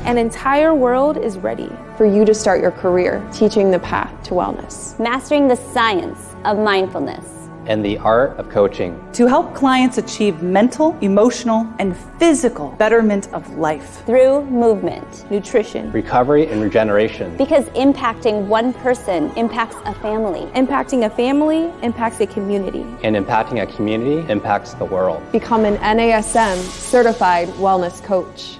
An entire world is ready for you to start your career teaching the path to wellness. Mastering the science of mindfulness. And the art of coaching. To help clients achieve mental, emotional, and physical betterment of life. Through movement, nutrition, recovery, and regeneration. Because impacting one person impacts a family. Impacting a family impacts a community. And impacting a community impacts the world. Become an NASM certified wellness coach.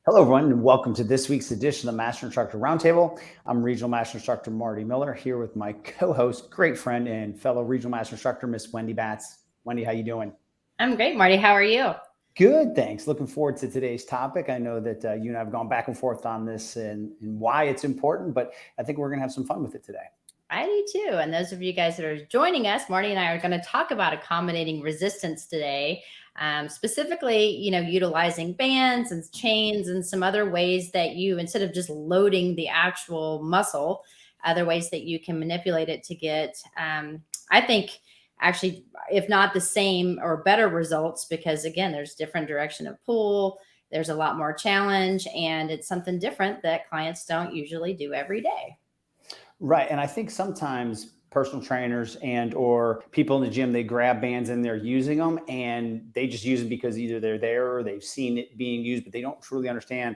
Hello, everyone, and welcome to this week's edition of the Master Instructor Roundtable. I'm Regional Master Instructor Marty Miller here with my co-host, great friend, and fellow Regional Master Instructor, Miss Wendy Batts. Wendy, how you doing? I'm great, Marty. How are you? Good, thanks. Looking forward to today's topic. I know that you and I have gone back and forth on this and why it's important, but I think we're going to have some fun with it today. I do too. And those of you guys that are joining us, Marty and I are going to talk about accommodating resistance today. Specifically, utilizing bands and chains and some other ways that you, instead of just loading the actual muscle, other ways that you can manipulate it to get, I think, actually, if not the same or better results, because again, there's different direction of pull, there's a lot more challenge, and it's something different that clients don't usually do every day. Right. And I think sometimes personal trainers and or people in the gym, they grab bands and they're using them and they just use them because either they're there or they've seen it being used, but they don't truly understand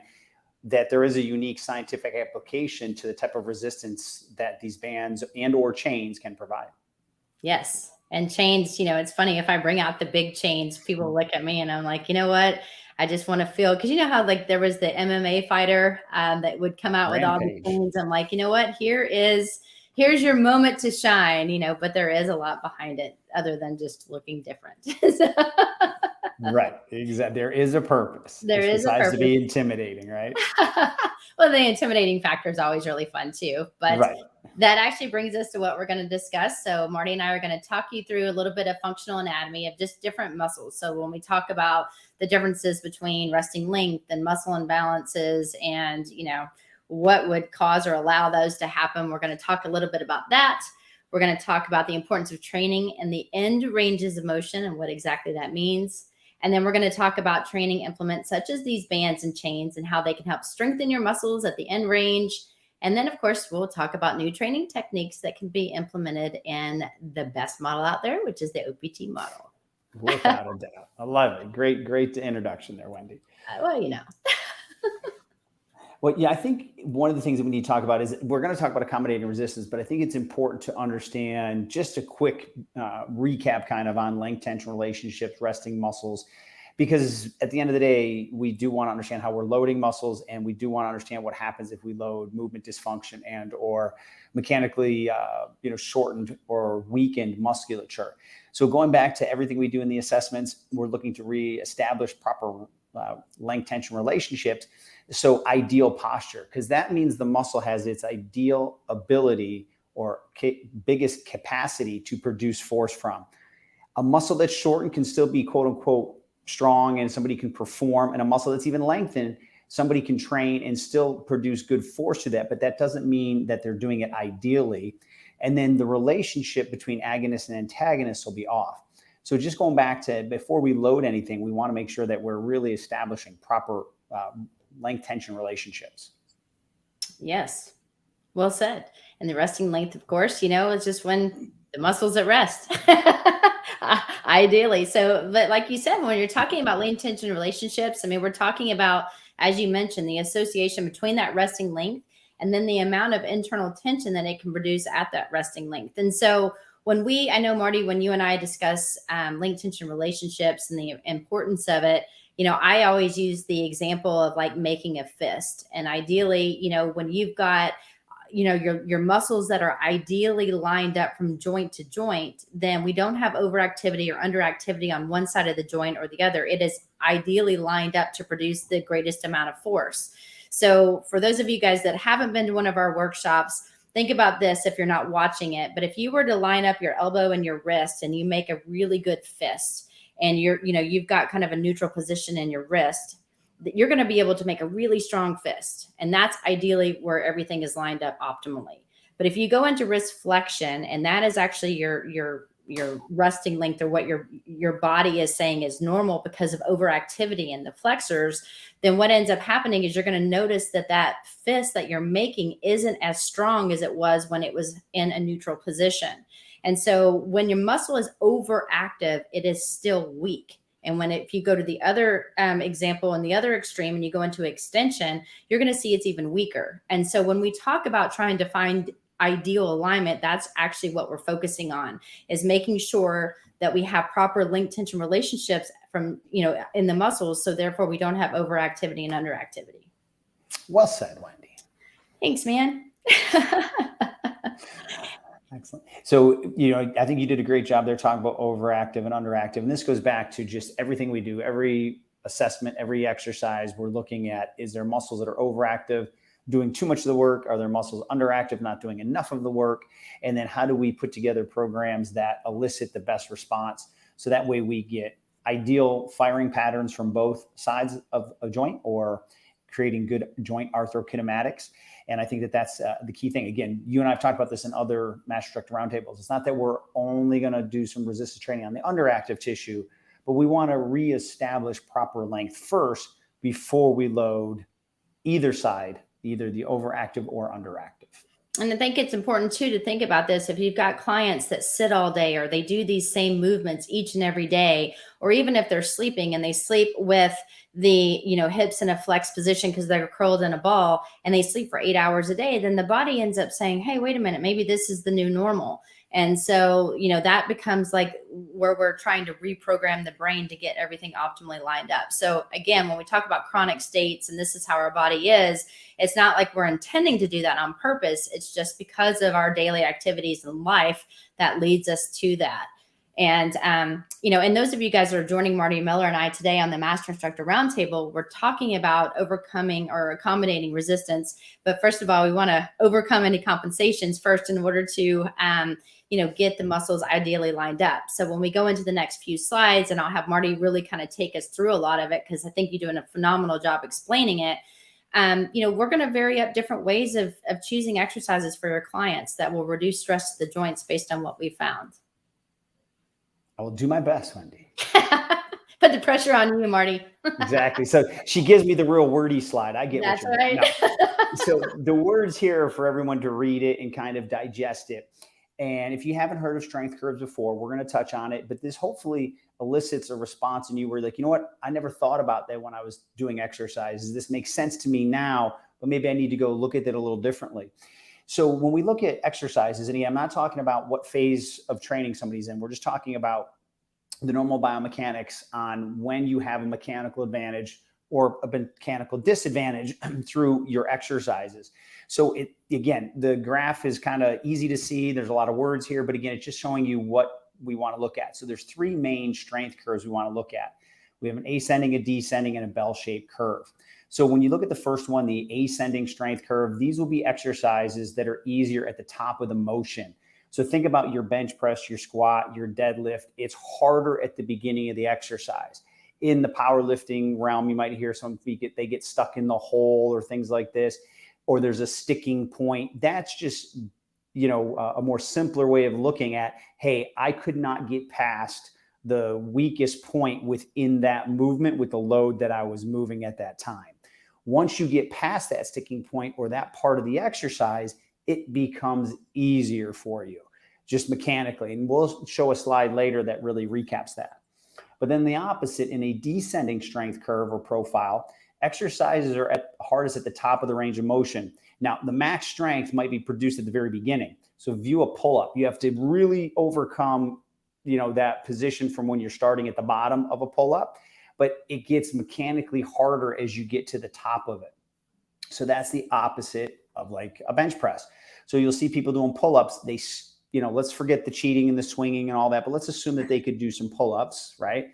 that there is a unique scientific application to the type of resistance that these bands and or chains can provide. Yes. And chains, it's funny, if I bring out the big chains, people look at me and I'm like, you know what? I just want to feel, because you know how like there was the MMA fighter that would come out with all the chains. I'm like, you know what? Here's your moment to shine, but there is a lot behind it other than just looking different. Right. Exactly. There is a purpose. There is a purpose. To be intimidating, right? Well, the intimidating factor is always really fun too. But right. That actually brings us to what we're going to discuss. So Marty and I are going to talk you through a little bit of functional anatomy of just different muscles. So when we talk about the differences between resting length and muscle imbalances and, what would cause or allow those to happen, we're going to talk a little bit about that. We're going to talk about the importance of training and the end ranges of motion and what exactly that means. And then we're going to talk about training implements such as these bands and chains and how they can help strengthen your muscles at the end range. And then, of course, we'll talk about new training techniques that can be implemented in the best model out there, which is the OPT model. Without a doubt. I love it. Great introduction there, Wendy. Well, Well, yeah, I think one of the things that we need to talk about is we're going to talk about accommodating resistance, but I think it's important to understand just a quick recap kind of on length tension relationships, resting muscles, because at the end of the day, we do want to understand how we're loading muscles, and we do want to understand what happens if we load movement dysfunction and or mechanically shortened or weakened musculature. So going back to everything we do in the assessments, we're looking to reestablish proper length tension relationships. So ideal posture, because that means the muscle has its ideal ability or biggest capacity to produce force from. A muscle that's shortened can still be quote unquote strong and somebody can perform, and a muscle that's even lengthened, somebody can train and still produce good force to that, but that doesn't mean that they're doing it ideally. And then the relationship between agonists and antagonists will be off. So just going back to before we load anything, we want to make sure that we're really establishing proper length tension relationships. Yes. Well said. And the resting length, of course, is just when the muscle's at rest, ideally. So, but like you said, when you're talking about length tension relationships, we're talking about, as you mentioned, the association between that resting length and then the amount of internal tension that it can produce at that resting length. And so I know, Marty, when you and I discuss length tension relationships and the importance of it, I always use the example of like making a fist. And ideally, when you've got, your muscles that are ideally lined up from joint to joint, then we don't have overactivity or underactivity on one side of the joint or the other. It is ideally lined up to produce the greatest amount of force. So for those of you guys that haven't been to one of our workshops, think about this if you're not watching it, but if you were to line up your elbow and your wrist and you make a really good fist and you've got kind of a neutral position in your wrist, you're going to be able to make a really strong fist. And that's ideally where everything is lined up optimally. But if you go into wrist flexion, and that is actually your resting length, or what your body is saying is normal because of overactivity in the flexors, then what ends up happening is you're going to notice that fist that you're making isn't as strong as it was when it was in a neutral position. And so when your muscle is overactive, it is still weak. And if you go to the other example and the other extreme, and you go into extension, you're going to see it's even weaker. And so when we talk about trying to find ideal alignment, that's actually what we're focusing on, is making sure that we have proper link tension relationships from, in the muscles. So therefore we don't have overactivity and underactivity. Well said, Wendy. Thanks, man. Excellent. So, I think you did a great job there talking about overactive and underactive. And this goes back to just everything we do, every assessment, every exercise, we're looking at, is there muscles that are overactive, doing too much of the work? Are there muscles underactive, not doing enough of the work? And then how do we put together programs that elicit the best response? So that way we get ideal firing patterns from both sides of a joint, or creating good joint arthrokinematics. And I think that that's the key thing. Again, you and I have talked about this in other Master Instructor Roundtables. It's not that we're only going to do some resistance training on the underactive tissue, but we want to reestablish proper length first before we load either side, either the overactive or underactive. And I think it's important too to think about this. If you've got clients that sit all day, or they do these same movements each and every day, or even if they're sleeping and they sleep with the hips in a flex position because they're curled in a ball, and they sleep for 8 hours a day, then the body ends up saying, hey, wait a minute, maybe this is the new normal. And so, that becomes like where we're trying to reprogram the brain to get everything optimally lined up. So again, when we talk about chronic states, and this is how our body is, it's not like we're intending to do that on purpose. It's just because of our daily activities in life that leads us to that. And, and those of you guys that are joining Marty Miller and I today on the Master Instructor Roundtable, we're talking about overcoming or accommodating resistance. But first of all, we want to overcome any compensations first in order to, get the muscles ideally lined up. So when we go into the next few slides, and I'll have Marty really kind of take us through a lot of it, because I think you're doing a phenomenal job explaining it. We're going to vary up different ways of choosing exercises for your clients that will reduce stress to the joints based on what we found. I will do my best, Wendy. Put the pressure on you, Marty. Exactly. So she gives me the real wordy slide. I get That's what you're right. No. So the words here are for everyone to read it and kind of digest it. And if you haven't heard of strength curves before, we're going to touch on it. But this hopefully elicits a response in you where you're like, you know what? I never thought about that when I was doing exercises. This makes sense to me now, but maybe I need to go look at it a little differently. So when we look at exercises, and I'm not talking about what phase of training somebody's in. We're just talking about the normal biomechanics on when you have a mechanical advantage or a mechanical disadvantage through your exercises. So again, the graph is kind of easy to see. There's a lot of words here, but again, it's just showing you what we want to look at. So there's three main strength curves we want to look at. We have an ascending, a descending, and a bell-shaped curve. So when you look at the first one, the ascending strength curve, these will be exercises that are easier at the top of the motion. So think about your bench press, your squat, your deadlift. It's harder at the beginning of the exercise. In the powerlifting realm, you might hear some people they get stuck in the hole or things like this, or there's a sticking point. That's just, a more simpler way of looking at, hey, I could not get past the weakest point within that movement with the load that I was moving at that time. Once you get past that sticking point or that part of the exercise, it becomes easier for you just mechanically. And we'll show a slide later that really recaps that. But then the opposite, in a descending strength curve or profile, exercises are at hardest at the top of the range of motion. Now, the max strength might be produced at the very beginning. So view a pull-up. You have to really overcome, that position from when you're starting at the bottom of a pull-up, but it gets mechanically harder as you get to the top of it. So that's the opposite of like a bench press. So you'll see people doing pull-ups. They, let's forget the cheating and the swinging and all that, but let's assume that they could do some pull-ups, right?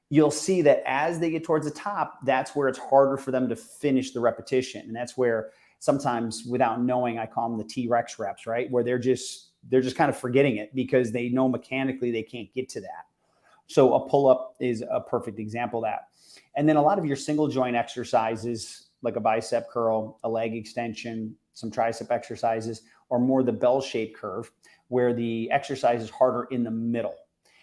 You'll see that as they get towards the top, that's where it's harder for them to finish the repetition. And that's where sometimes without knowing, I call them the T-Rex reps, right? Where they're just kind of forgetting it because they know mechanically they can't get to that. So a pull-up is a perfect example of that. And then a lot of your single joint exercises, like a bicep curl, a leg extension, some tricep exercises, or more the bell-shaped curve, where the exercise is harder in the middle.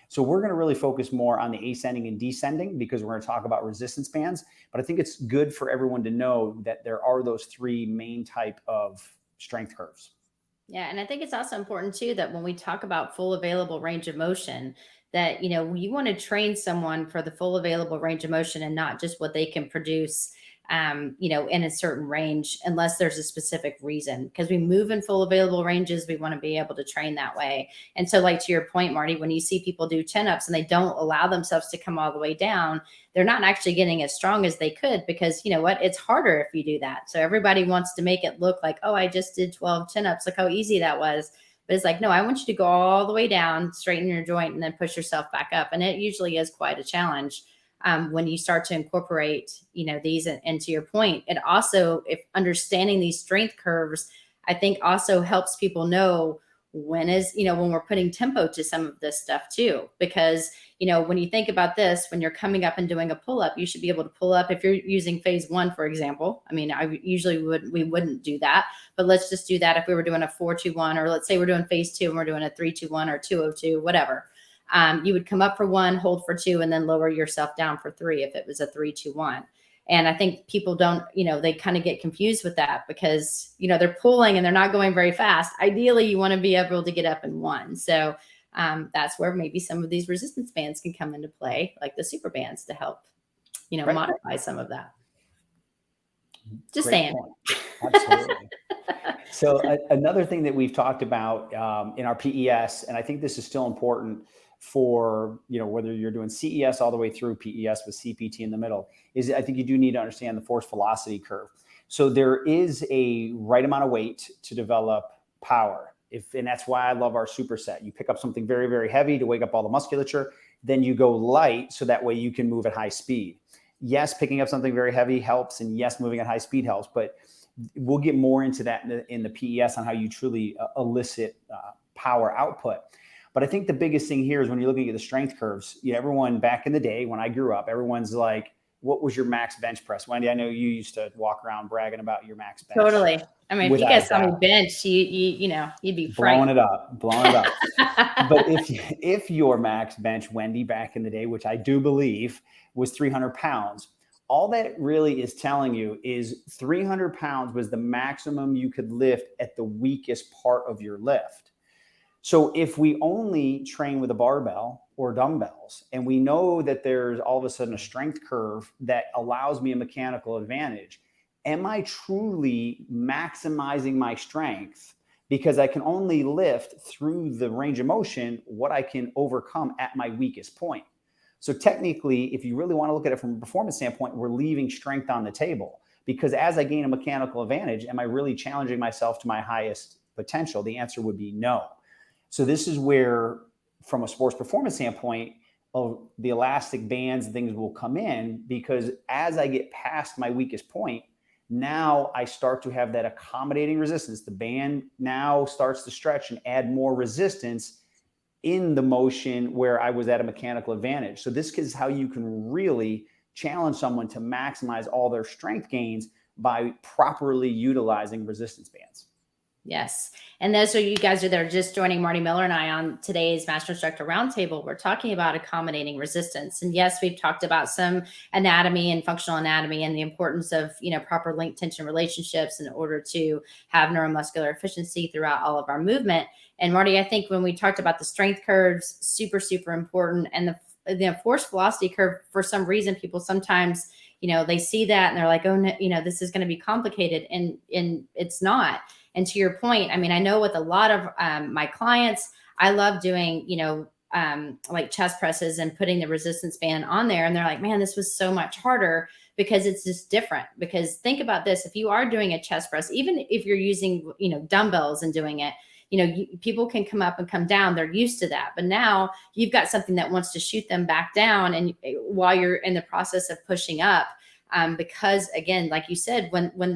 So we're going to really focus more on the ascending and descending because we're going to talk about resistance bands. But I think it's good for everyone to know that there are those three main type of strength curves. Yeah, and I think it's also important too that when we talk about full available range of motion, that you want to train someone for the full available range of motion and not just what they can produce in a certain range, unless there's a specific reason, because we move in full available ranges. We want to be able to train that way. And so, like to your point, Marty, when you see people do chin-ups and they don't allow themselves to come all the way down, they're not actually getting as strong as they could, because you know what, it's harder if you do that. So everybody wants to make it look like, oh, I just did 12 chin-ups, look how easy that was. But it's like, no, I want you to go all the way down, straighten your joint, and then push yourself back up. And it usually is quite a challenge. When you start to incorporate, these, and to your point, it also, if understanding these strength curves, I think also helps people know when we're putting tempo to some of this stuff too. Because, when you think about this, when you're coming up and doing a pull-up, you should be able to pull up. If you're using phase 1, for example, I mean, we wouldn't do that, but let's just do that. If we were doing a 4-2-1, or let's say we're doing phase 2 and we're doing a 3-2-1 or 2-0-2, whatever. You would come up for 1, hold for 2, and then lower yourself down for 3 if it was a 3-2-1. And I think people don't, they kind of get confused with that because, they're pulling and they're not going very fast. Ideally, you want to be able to get up in 1. So that's where maybe some of these resistance bands can come into play, like the super bands, to help, Right. modify some of that. Just Great saying. point. Absolutely. So another thing that we've talked about in our PES, and I think this is still important for, whether you're doing CES all the way through PES with CPT in the middle, is I think you do need to understand the force velocity curve. So there is a right amount of weight to develop power. And that's why I love our superset. You pick up something very, very heavy to wake up all the musculature, then you go light so that way you can move at high speed. Yes, picking up something very heavy helps, and yes, moving at high speed helps, but we'll get more into that in the PES on how you truly elicit power output. But I think the biggest thing here is when you're looking at the strength curves, everyone back in the day when I grew up, everyone's like, what was your max bench press? Wendy, I know you used to walk around bragging about your max bench. Totally. I mean, if you guys saw me bench, you'd be blowing it up. But if your max bench, Wendy, back in the day, which I do believe was 300 pounds, all that really is telling you is 300 pounds was the maximum you could lift at the weakest part of your lift. So if we only train with a barbell or dumbbells, and we know that there's all of a sudden a strength curve that allows me a mechanical advantage, am I truly maximizing my strength because I can only lift through the range of motion what I can overcome at my weakest point? So technically, if you really want to look at it from a performance standpoint, we're leaving strength on the table, because as I gain a mechanical advantage, am I really challenging myself to my highest potential? The answer would be no. So this is where, from a sports performance standpoint, the elastic bands and things will come in, because as I get past my weakest point, now I start to have that accommodating resistance. The band now starts to stretch and add more resistance in the motion where I was at a mechanical advantage. So this is how you can really challenge someone to maximize all their strength gains by properly utilizing resistance bands. Yes. And those are you guys that are just joining Marty Miller and I on today's Master Instructor Roundtable. We're talking about accommodating resistance. And yes, we've talked about some anatomy and functional anatomy and the importance of, proper link tension relationships in order to have neuromuscular efficiency throughout all of our movement. And Marty, I think when we talked about the strength curves, super, super important. And the force velocity curve, for some reason, people sometimes, they see that and they're like, oh, no, this is going to be complicated. And it's not. And to your point, I mean, I know with a lot of my clients, I love doing, like chest presses and putting the resistance band on there. And they're like, man, this was so much harder because it's just different. Because think about this, if you are doing a chest press, even if you're using, dumbbells and doing it, people can come up and come down. They're used to that. But now you've got something that wants to shoot them back down. And while you're in the process of pushing up, because again, like you said, when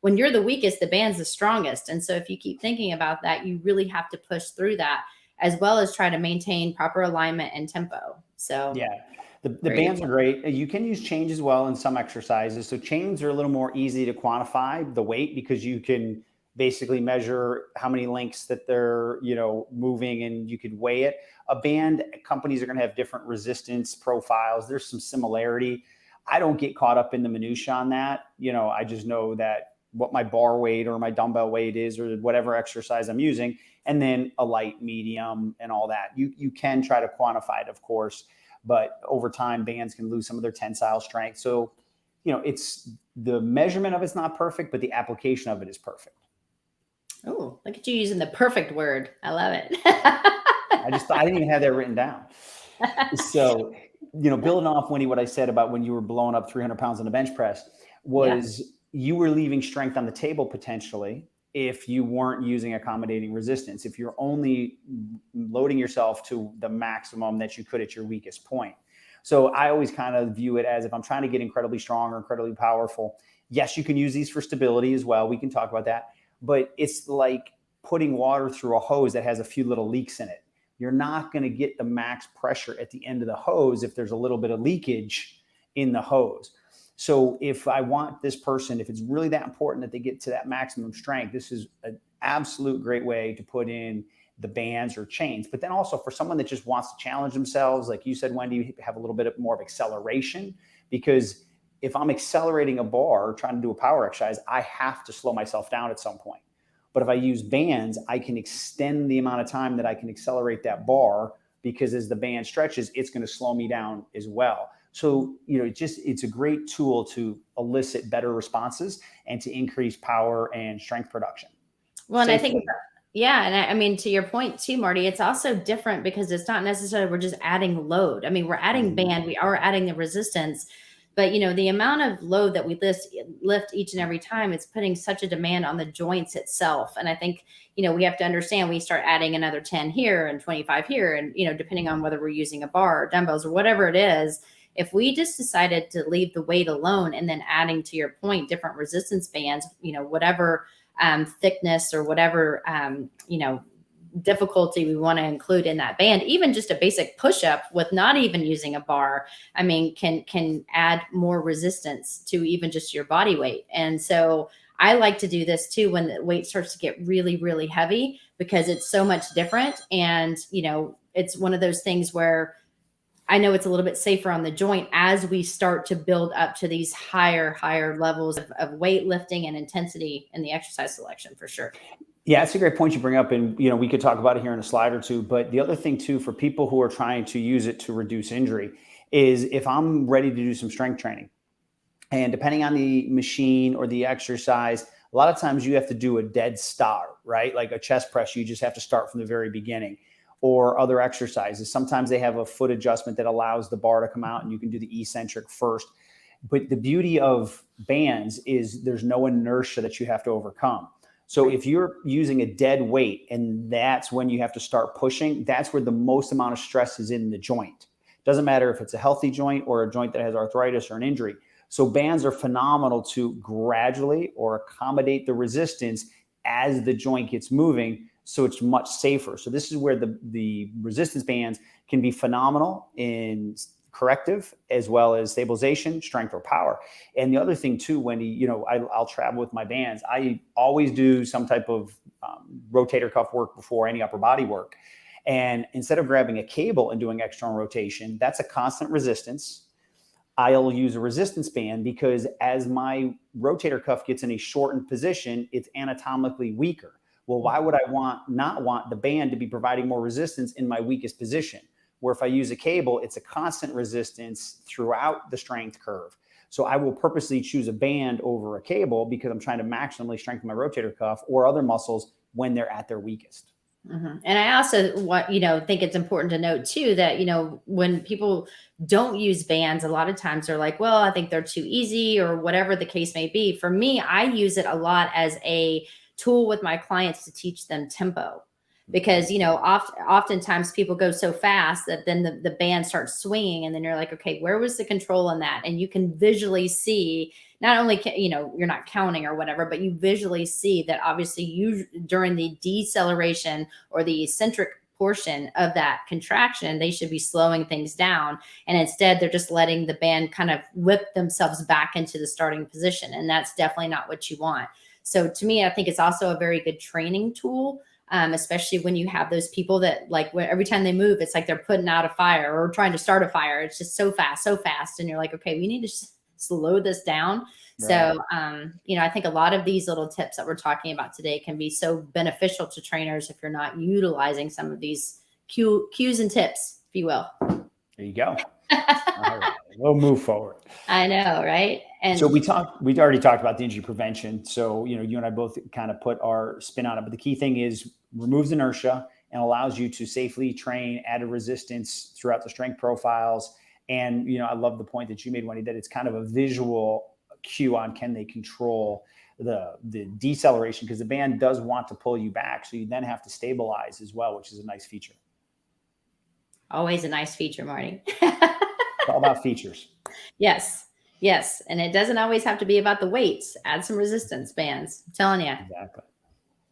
when you're the weakest, the band's the strongest. And so if you keep thinking about that, you really have to push through that, as well as try to maintain proper alignment and tempo. So yeah, the bands are great. You can use chains as well in some exercises. So chains are a little more easy to quantify the weight, because you can basically measure how many links that they're, moving, and you could weigh it. A band, companies are going to have different resistance profiles. There's some similarity. I don't get caught up in the minutia on that. I just know that what my bar weight or my dumbbell weight is, or whatever exercise I'm using, and then a light, medium, and all that. You can try to quantify it, of course, but over time, bands can lose some of their tensile strength. So, it's the measurement of it's not perfect, but the application of it is perfect. Oh, look at you using the perfect word. I love it. I didn't even have that written down. So, building off, Wendy, what I said about when you were blowing up 300 pounds on the bench press was you were leaving strength on the table potentially if you weren't using accommodating resistance, if you're only loading yourself to the maximum that you could at your weakest point. So I always kind of view it as, if I'm trying to get incredibly strong or incredibly powerful, yes, you can use these for stability as well. We can talk about that. But it's like putting water through a hose that has a few little leaks in it. You're not going to get the max pressure at the end of the hose if there's a little bit of leakage in the hose. So if I want this person, if it's really that important that they get to that maximum strength, this is an absolute great way to put in the bands or chains. But then also for someone that just wants to challenge themselves, like you said, Wendy, have a little bit more of acceleration, because if I'm accelerating a bar or trying to do a power exercise, I have to slow myself down at some point. But if I use bands, I can extend the amount of time that I can accelerate that bar, because as the band stretches, it's going to slow me down as well. So, it's a great tool to elicit better responses and to increase power and strength production. Well, and I think, and I mean, to your point too, Marty, it's also different because it's not necessarily we're just adding load. I mean, we're adding band, we are adding the resistance, but the amount of load that we lift each and every time, it's putting such a demand on the joints itself. And I think, we have to understand, we start adding another 10 here and 25 here. And, depending on whether we're using a bar or dumbbells or whatever it is, if we just decided to leave the weight alone and then adding, to your point, different resistance bands, whatever thickness or whatever, difficulty we want to include in that band, even just a basic push-up with not even using a bar, I mean, can add more resistance to even just your body weight. And so I like to do this too when the weight starts to get really, really heavy, because it's so much different. And, it's one of those things where I know it's a little bit safer on the joint as we start to build up to these higher levels of weightlifting and intensity in the exercise selection, for sure. Yeah, it's a great point you bring up. And, we could talk about it here in a slide or two. But the other thing too, for people who are trying to use it to reduce injury, is if I'm ready to do some strength training, and depending on the machine or the exercise, a lot of times you have to do a dead start, right? Like a chest press, you just have to start from the very beginning. Or other exercises. Sometimes they have a foot adjustment that allows the bar to come out, and you can do the eccentric first. But the beauty of bands is there's no inertia that you have to overcome. So if you're using a dead weight and that's when you have to start pushing, that's where the most amount of stress is in the joint. Doesn't matter if it's a healthy joint or a joint that has arthritis or an injury. So bands are phenomenal to gradually or accommodate the resistance as the joint gets moving, so it's much safer. So this is where the resistance bands can be phenomenal in corrective as well as stabilization, strength, or power. And the other thing too, Wendy, I'll travel with my bands. I always do some type of rotator cuff work before any upper body work. And instead of grabbing a cable and doing external rotation, that's a constant resistance. I'll use a resistance band, because as my rotator cuff gets in a shortened position, it's anatomically weaker. Well, why would I not want the band to be providing more resistance in my weakest position? Where if I use a cable, it's a constant resistance throughout the strength curve. So I will purposely choose a band over a cable, because I'm trying to maximally strengthen my rotator cuff or other muscles when they're at their weakest. Mm-hmm. And I also think it's important to note too that, when people don't use bands, a lot of times they're like, well, I think they're too easy or whatever the case may be. For me, I use it a lot as a tool with my clients to teach them tempo. because, oftentimes people go so fast that then the band starts swinging, and then you're like, okay, where was the control in that? And you can visually see, not only, you're not counting or whatever, but you visually see that obviously during the deceleration or the eccentric portion of that contraction, they should be slowing things down. And instead they're just letting the band kind of whip themselves back into the starting position. And that's definitely not what you want. So to me, I think it's also a very good training tool. Especially when you have those people that every time they move, it's like they're putting out a fire or trying to start a fire. It's just so fast. And you're like, okay, we need to slow this down. Right. So, I think a lot of these little tips that we're talking about today can be so beneficial to trainers if you're not utilizing some of these cues and tips, if you will. There you go. All right, we'll move forward. I know, right? And so we'd already talked about the injury prevention. So, you and I both kind of put our spin on it, but the key thing is removes inertia and allows you to safely train added resistance throughout the strength profiles. And, I love the point that you made, Wendy, that it's kind of a visual cue on can they control the deceleration, because the band does want to pull you back. So you then have to stabilize as well, which is a nice feature. Always a nice feature, Marty. It's all about features. Yes. And it doesn't always have to be about the weights. Add some resistance bands. I'm telling you. Exactly.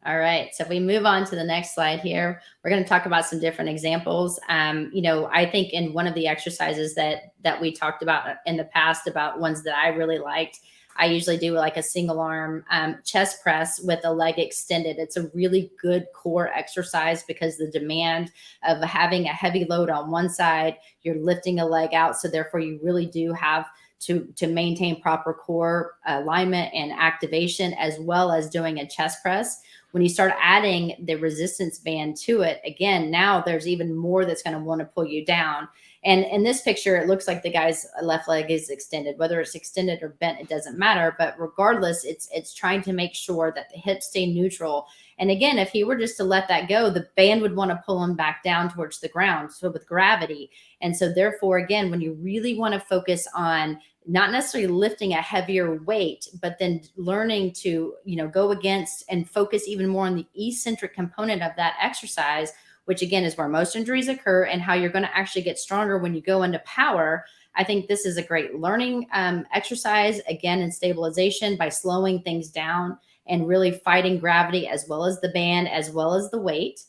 All right. So if we move on to the next slide here, we're going to talk about some different examples. I think in one of the exercises that we talked about in the past, about ones that I really liked, I usually do like a single arm chest press with a leg extended. It's a really good core exercise because the demand of having a heavy load on one side, you're lifting a leg out. So therefore you really do have to maintain proper core alignment and activation, as well as doing a chest press. When you start adding the resistance band to it, again, now there's even more that's going to want to pull you down. And in this picture, it looks like the guy's left leg is extended. Whether it's extended or bent, it doesn't matter. But regardless, it's trying to make sure that the hips stay neutral. And again, if he were just to let that go, the band would want to pull him back down towards the ground, so with gravity. And so therefore, again, when you really want to focus on not necessarily lifting a heavier weight, but then learning to, go against and focus even more on the eccentric component of that exercise, which again is where most injuries occur and how you're going to actually get stronger when you go into power. I think this is a great learning exercise, again, in stabilization by slowing things down and really fighting gravity, as well as the band, as well as the weight.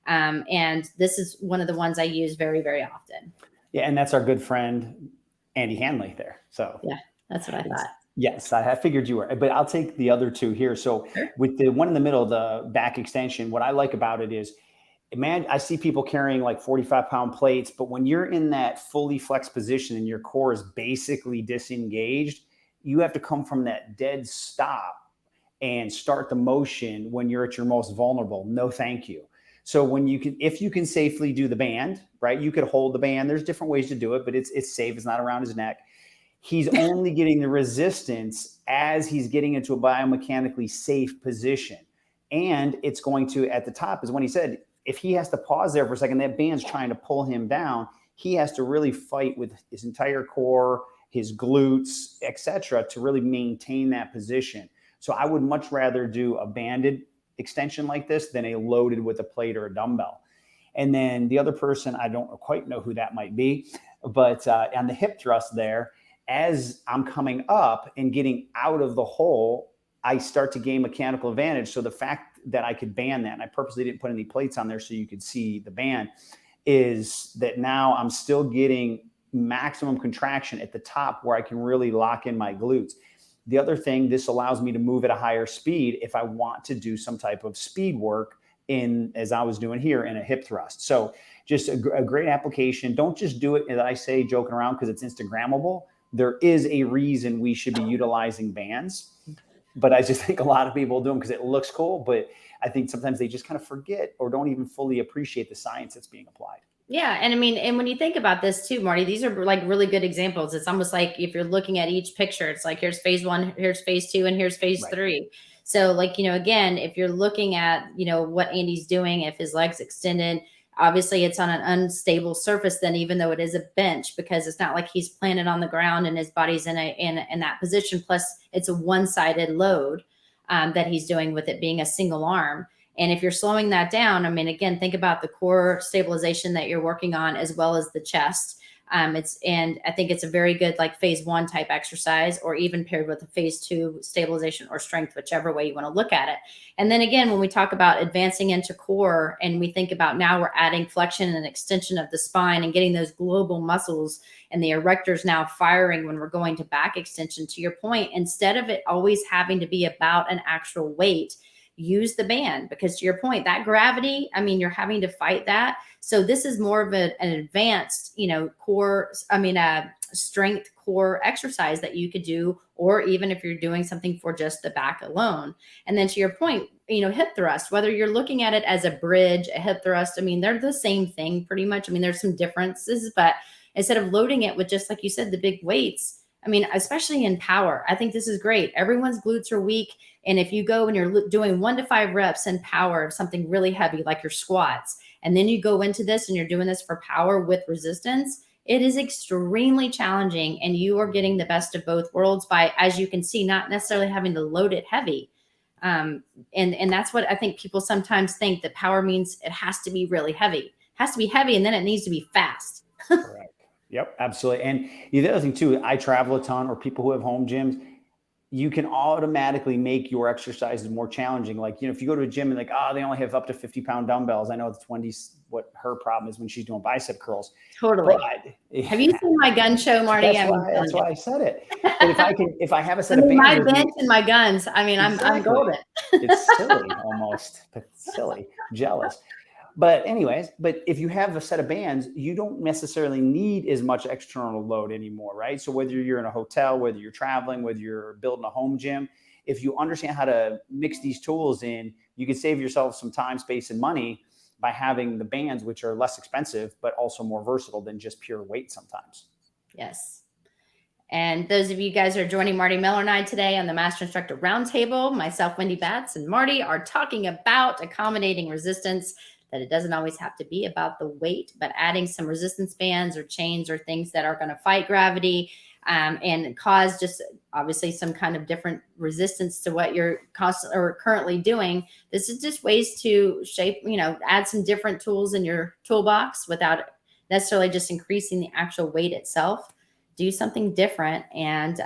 And this is one of the ones I use very, very often. Yeah. And that's our good friend, Andy Hanley there. So yeah, that's what I thought. Yes, I figured you were, but I'll take the other two here. So with the one in the middle, the back extension, what I like about it is, man, I see people carrying like 45-pound plates, but when you're in that fully flexed position and your core is basically disengaged, you have to come from that dead stop and start the motion when you're at your most vulnerable. No, thank you. So if you can safely do the band, right? You could hold the band. There's different ways to do it, but it's safe. It's not around his neck. He's only getting the resistance as he's getting into a biomechanically safe position. And it's going to, at the top is when he said, if he has to pause there for a second, that band's trying to pull him down. He has to really fight with his entire core, his glutes, etc., to really maintain that position. So I would much rather do a banded extension like this than a loaded with a plate or a dumbbell. And then the other person, I don't quite know who that might be, but on the hip thrust there, as I'm coming up and getting out of the hole, I start to gain mechanical advantage. So the fact that I could band that, and I purposely didn't put any plates on there so you could see the band, is that now I'm still getting maximum contraction at the top where I can really lock in my glutes. The other thing, this allows me to move at a higher speed if I want to do some type of speed work as I was doing here in a hip thrust. So just a great application. Don't just do it, as I say, joking around because it's Instagrammable. There is a reason we should be utilizing bands, but I just think a lot of people do them because it looks cool. But I think sometimes they just kind of forget or don't even fully appreciate the science that's being applied. Yeah. And I mean, and when you think about this too, Marty, these are like really good examples. It's almost like if you're looking at each picture, it's like, here's phase 1, here's phase 2, and here's phase 3. So like, again, if you're looking at, what Andy's doing, if his leg's extended, obviously it's on an unstable surface then, even though it is a bench, because it's not like he's planted on the ground and his body's in that position. Plus it's a one-sided load that he's doing with it being a single arm. And if you're slowing that down, I mean, again, think about the core stabilization that you're working on as well as the chest. And I think it's a very good like phase 1 type exercise, or even paired with a phase 2 stabilization or strength, whichever way you want to look at it. And then again, when we talk about advancing into core and we think about now we're adding flexion and extension of the spine and getting those global muscles and the erectors now firing when we're going to back extension, to your point, instead of it always having to be about an actual weight, use the band, because to your point, that gravity, I mean, you're having to fight that. So this is more of an advanced, core, strength core exercise that you could do, or even if you're doing something for just the back alone. And then to your point, hip thrust, whether you're looking at it as a bridge, a hip thrust, I mean, they're the same thing pretty much. I mean, there's some differences, but instead of loading it with just like you said, the big weights, I mean, especially in power, I think this is great. Everyone's glutes are weak. And if you go and you're doing 1 to 5 reps in power of something really heavy, like your squats, and then you go into this and you're doing this for power with resistance, it is extremely challenging. And you are getting the best of both worlds by, as you can see, not necessarily having to load it heavy. And that's what I think people sometimes think, that power means it has to be really heavy. It has to be heavy, and then it needs to be fast. Correct. Yep, absolutely. And the other thing too, I travel a ton, or people who have home gyms, you can automatically make your exercises more challenging. Like, if you go to a gym and like, they only have up to 50-pound dumbbells. I know that's Wendy's, what her problem is when she's doing bicep curls. Totally. But, have you seen my gun show, Marty? That's why I said it. But if I have a set of bands, my bench and my guns, I mean, exactly. I'm golden. It's silly almost, but silly, jealous. But anyways, if you have a set of bands, you don't necessarily need as much external load anymore, right? So whether you're in a hotel, whether you're traveling, whether you're building a home gym, if you understand how to mix these tools in, you can save yourself some time, space, and money by having the bands, which are less expensive, but also more versatile than just pure weight sometimes. Yes. And those of you guys who are joining Marty Miller and I today on the Master Instructor Roundtable, myself, Wendy Batts, and Marty are talking about accommodating resistance, that it doesn't always have to be about the weight, but adding some resistance bands or chains or things that are going to fight gravity and cause just obviously some kind of different resistance to what you're currently doing. This is just ways to add some different tools in your toolbox without necessarily just increasing the actual weight itself. Do something different. And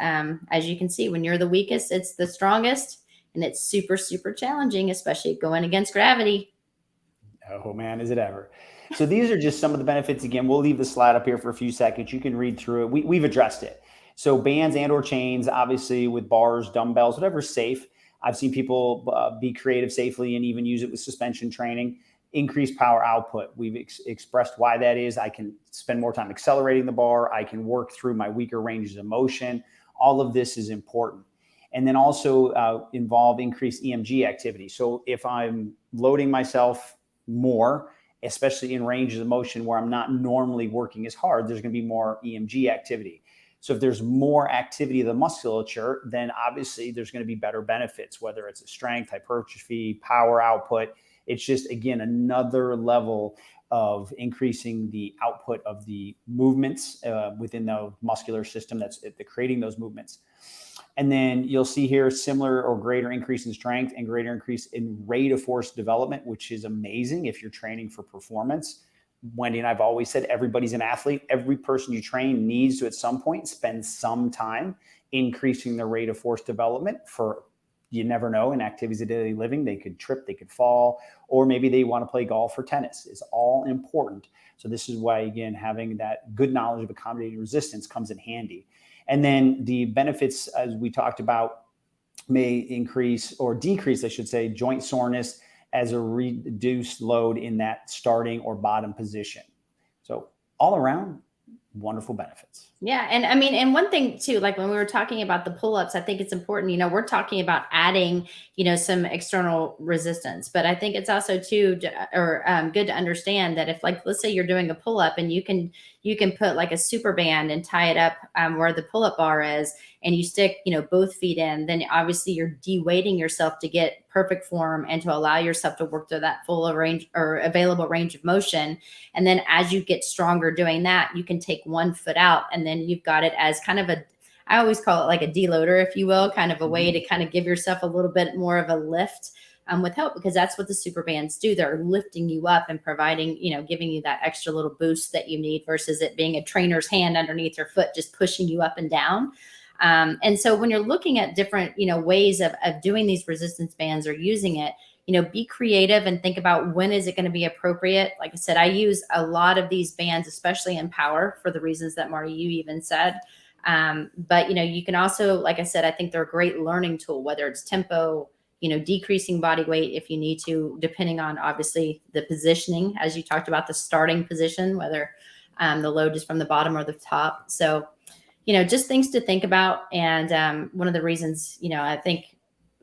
as you can see, when you're the weakest, it's the strongest, and it's super, super challenging, especially going against gravity. Oh man, is it ever. So these are just some of the benefits. Again, we'll leave the slide up here for a few seconds. You can read through it. We've addressed it. So bands and or chains, obviously with bars, dumbbells, whatever's safe. I've seen people be creative safely and even use it with suspension training. Increased power output. We've expressed why that is. I can spend more time accelerating the bar. I can work through my weaker ranges of motion. All of this is important. And then also involve increased EMG activity. So if I'm loading myself more, especially in ranges of motion where I'm not normally working as hard, there's going to be more EMG activity. So if there's more activity of the musculature, then obviously there's going to be better benefits, whether it's a strength, hypertrophy, power output. It's just, again, another level of increasing the output of the movements within the muscular system that's creating those movements. And then you'll see here similar or greater increase in strength and greater increase in rate of force development, which is amazing if you're training for performance. Wendy and I've always said everybody's an athlete. Every person you train needs to at some point spend some time increasing their rate of force development. For you never know, in activities of daily living, they could trip, they could fall, or maybe they want to play golf or tennis. It's all important. So this is why, again, having that good knowledge of accommodating resistance comes in handy. And then the benefits, as we talked about, may increase or decrease, I should say, joint soreness as a reduced load in that starting or bottom position. So all around, wonderful benefits. Yeah. And I mean, and one thing too, like when we were talking about the pull-ups, I think it's important, we're talking about adding, some external resistance, but I think it's also too, good to understand that if, like, let's say you're doing a pull-up and you can put like a super band and tie it up where the pull-up bar is, and you stick, both feet in, then obviously you're de-weighting yourself to get perfect form and to allow yourself to work through that full range or available range of motion. And then as you get stronger doing that, you can take one foot out, and then you've got it as kind of I always call it like a deloader, if you will, kind of a way to kind of give yourself a little bit more of a lift with help, because that's what the super bands do. They're lifting you up and providing, giving you that extra little boost that you need versus it being a trainer's hand underneath your foot, just pushing you up and down. And so when you're looking at different, ways of doing these resistance bands or using it, be creative and think about when is it going to be appropriate. Like I said, I use a lot of these bands, especially in power, for the reasons that Marty, you even said. But, you can also, like I said, I think they're a great learning tool, whether it's tempo, decreasing body weight if you need to, depending on obviously the positioning, as you talked about, the starting position, whether the load is from the bottom or the top. So, just things to think about. And one of the reasons, I think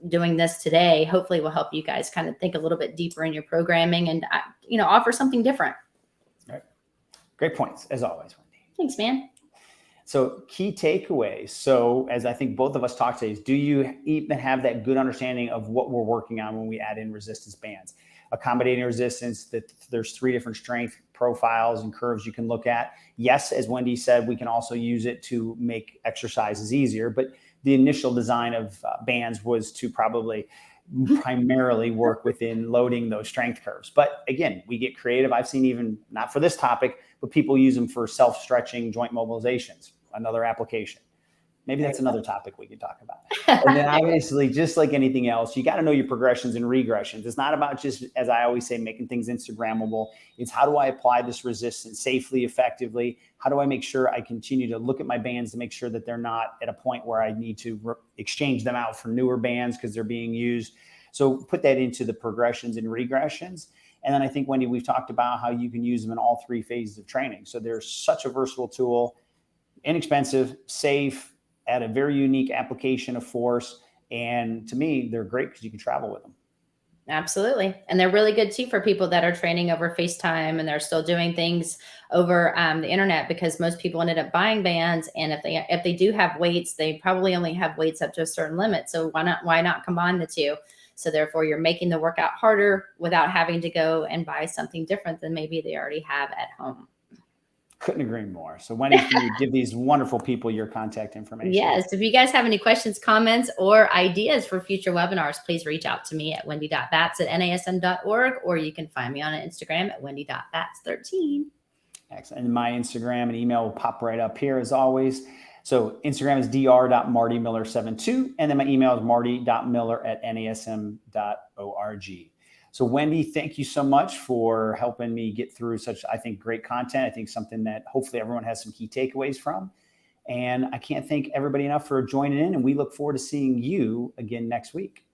doing this today hopefully will help you guys kind of think a little bit deeper in your programming and, offer something different. All right. Great points, as always, Wendy. Thanks, man. So key takeaways. So as I think both of us talked today, is do you even have that good understanding of what we're working on when we add in resistance bands? Accommodating resistance, that there's 3 different strength profiles and curves you can look at. Yes, as Wendy said, we can also use it to make exercises easier, but the initial design of bands was to probably primarily work within loading those strength curves. But again, we get creative. I've seen, even not for this topic, but people use them for self-stretching joint mobilizations, another application. Maybe that's another topic we could talk about. And then obviously, just like anything else, you got to know your progressions and regressions. It's not about just, as I always say, making things Instagrammable. It's how do I apply this resistance safely, effectively? How do I make sure I continue to look at my bands to make sure that they're not at a point where I need to exchange them out for newer bands because they're being used? So put that into the progressions and regressions. And then I think, Wendy, we've talked about how you can use them in all 3 phases of training. So they're such a versatile tool, inexpensive, safe, at a very unique application of force. And to me, they're great because you can travel with them. Absolutely. And they're really good too for people that are training over FaceTime and they're still doing things over the internet, because most people ended up buying bands. And if they do have weights, they probably only have weights up to a certain limit. So why not combine the 2? So therefore you're making the workout harder without having to go and buy something different than maybe they already have at home. Couldn't agree more. So Wendy, can you give these wonderful people your contact information? Yes. If you guys have any questions, comments, or ideas for future webinars, please reach out to me at wendy.bats@nasm.org, or you can find me on Instagram at wendy.bats13. Excellent. And my Instagram and email will pop right up here as always. So Instagram is dr.martymiller72. And then my email is marty.miller@nasm.org. So Wendy, thank you so much for helping me get through such, I think, great content. I think something that hopefully everyone has some key takeaways from. And I can't thank everybody enough for joining in. And we look forward to seeing you again next week.